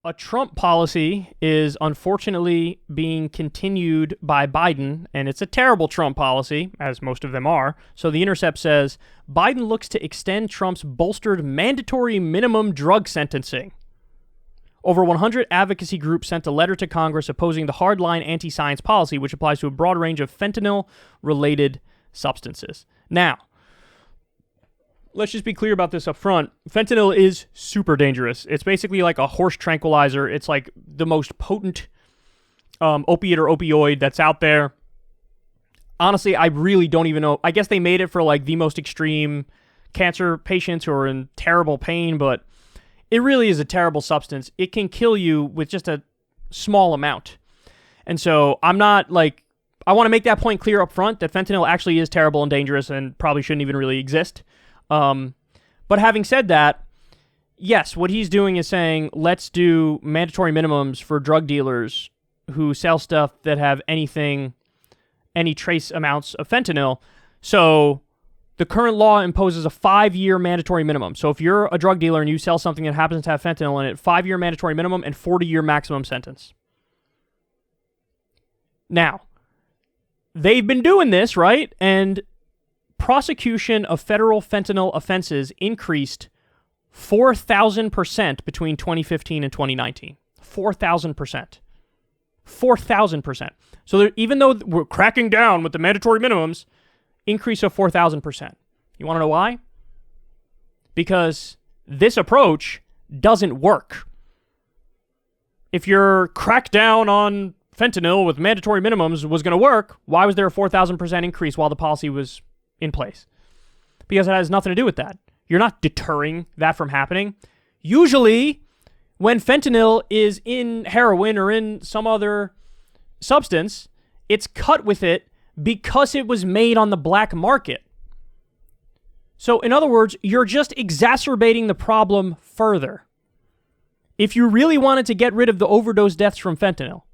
a Trump policy is unfortunately being continued by Biden, and it's a terrible Trump policy, as most of them are. So The Intercept says, Biden looks to extend Trump's bolstered mandatory minimum drug sentencing. Over 100 advocacy groups sent a letter to Congress opposing the hardline anti-science policy, which applies to a broad range of fentanyl-related substances. Now, let's just be clear about this up front. Fentanyl is super dangerous. It's basically like a horse tranquilizer. It's like the most potent opiate or opioid that's out there. Honestly, I really don't even know. I guess they made it for like the most extreme cancer patients who are in terrible pain, but it really is a terrible substance. It can kill you with just a small amount. And so I'm not like, I want to make that point clear up front that fentanyl actually is terrible and dangerous and probably shouldn't even really exist. But having said that, yes, what he's doing is saying, let's do mandatory minimums for drug dealers who sell stuff that have any trace amounts of fentanyl. So the current law imposes a 5-year mandatory minimum. So if you're a drug dealer and you sell something that happens to have fentanyl in it, 5-year mandatory minimum and 40-year maximum sentence. Now, they've been doing this, right? And prosecution of federal fentanyl offenses increased 4,000% between 2015 and 2019. 4,000%. 4,000%. So even though we're cracking down with the mandatory minimums, increase of 4,000%. You want to know why? Because this approach doesn't work. If your crackdown on fentanyl with mandatory minimums was going to work, why was there a 4,000% increase while the policy was in place? Because it has nothing to do with that. You're not deterring that from happening. Usually, when fentanyl is in heroin or in some other substance, it's cut with it because it was made on the black market. So, in other words, you're just exacerbating the problem further. If you really wanted to get rid of the overdose deaths from fentanyl,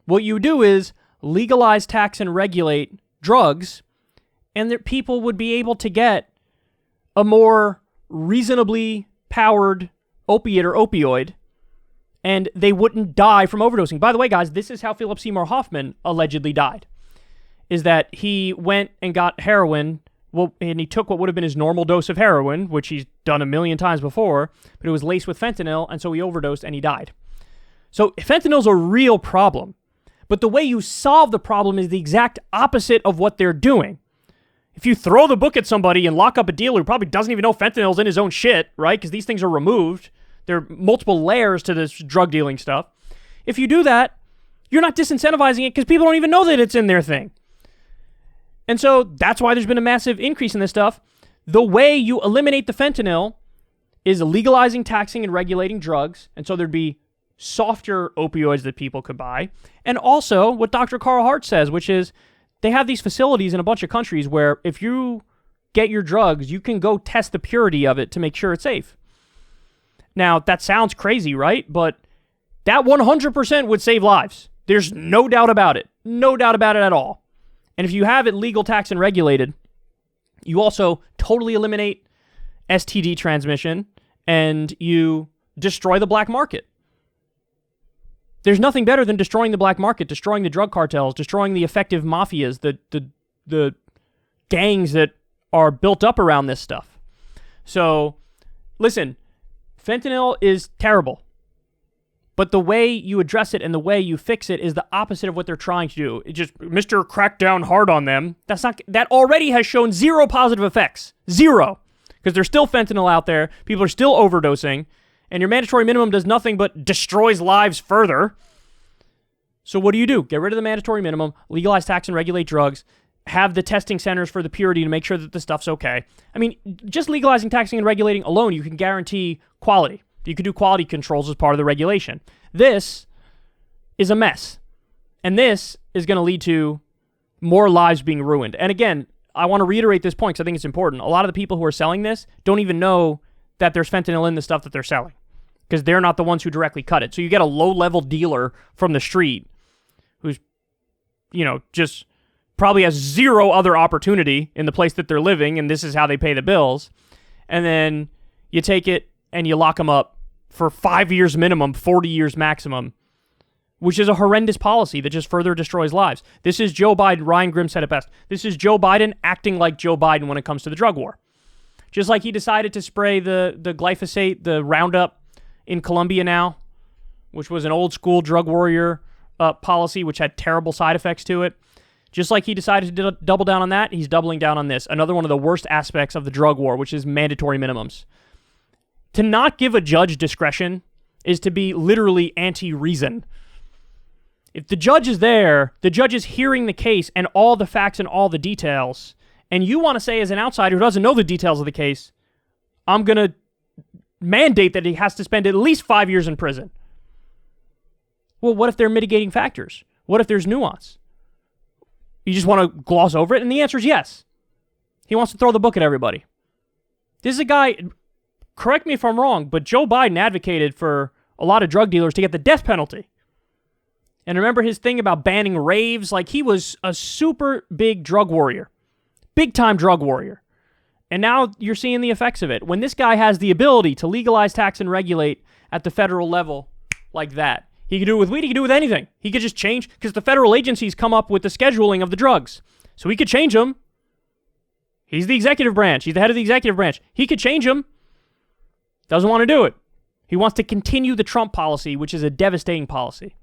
what you do is legalize, tax, and regulate drugs, and that people would be able to get a more reasonably powered opiate or opioid, and they wouldn't die from overdosing. By the way, guys, this is how Philip Seymour Hoffman allegedly died, is that he went and got heroin, and he took what would have been his normal dose of heroin, which he's done a million times before, but it was laced with fentanyl, and so he overdosed and he died. So fentanyl's a real problem, but the way you solve the problem is the exact opposite of what they're doing. If you throw the book at somebody and lock up a dealer who probably doesn't even know fentanyl's in his own shit, right? Because these things are removed. There are multiple layers to this drug dealing stuff. If you do that, you're not disincentivizing it because people don't even know that it's in their thing. And so that's why there's been a massive increase in this stuff. The way you eliminate the fentanyl is legalizing, taxing, and regulating drugs. And so there'd be softer opioids that people could buy. And also what Dr. Carl Hart says, which is they have these facilities in a bunch of countries where if you get your drugs, you can go test the purity of it to make sure it's safe. Now, that sounds crazy, right? But that 100% would save lives. There's no doubt about it. No doubt about it at all. And if you have it legal, taxed, and regulated, you also totally eliminate STD transmission and you destroy the black market. There's nothing better than destroying the black market, destroying the drug cartels, destroying the effective mafias, the gangs that are built up around this stuff. So, listen, fentanyl is terrible. But the way you address it and the way you fix it is the opposite of what they're trying to do. It just, Mr. Crackdown hard on them. That already has shown zero positive effects. Zero. Because there's still fentanyl out there. People are still overdosing. And your mandatory minimum does nothing but destroys lives further. So what do? Get rid of the mandatory minimum, legalize, tax, and regulate drugs, have the testing centers for the purity to make sure that the stuff's okay. I mean, just legalizing, taxing, and regulating alone, you can guarantee quality. You can do quality controls as part of the regulation. This is a mess. And this is going to lead to more lives being ruined. And again, I want to reiterate this point because I think it's important. A lot of the people who are selling this don't even know that there's fentanyl in the stuff that they're selling because they're not the ones who directly cut it. So you get a low-level dealer from the street who's, just probably has zero other opportunity in the place that they're living, and this is how they pay the bills. And then you take it and you lock them up for 5 years minimum, 40 years maximum, which is a horrendous policy that just further destroys lives. This is Joe Biden. Ryan Grimm said it best. This is Joe Biden acting like Joe Biden when it comes to the drug war. Just like he decided to spray the glyphosate, the Roundup in Colombia now, which was an old school drug warrior policy, which had terrible side effects to it. Just like he decided to double down on that, he's doubling down on this. Another one of the worst aspects of the drug war, which is mandatory minimums. To not give a judge discretion is to be literally anti-reason. If the judge is there, the judge is hearing the case and all the facts and all the details, and you want to say as an outsider who doesn't know the details of the case, I'm going to mandate that he has to spend at least 5 years in prison. Well, what if there are mitigating factors? What if there's nuance? You just want to gloss over it? And the answer is yes. He wants to throw the book at everybody. This is a guy, correct me if I'm wrong, but Joe Biden advocated for a lot of drug dealers to get the death penalty. And remember his thing about banning raves? Like, he was a super big drug warrior. Big time drug warrior. And now you're seeing the effects of it. When this guy has the ability to legalize, tax, and regulate at the federal level like that, he could do it with weed, he could do it with anything. He could just change, because the federal agencies come up with the scheduling of the drugs. So he could change them. He's the executive branch. He's the head of the executive branch. He could change them. Doesn't want to do it. He wants to continue the Trump policy, which is a devastating policy.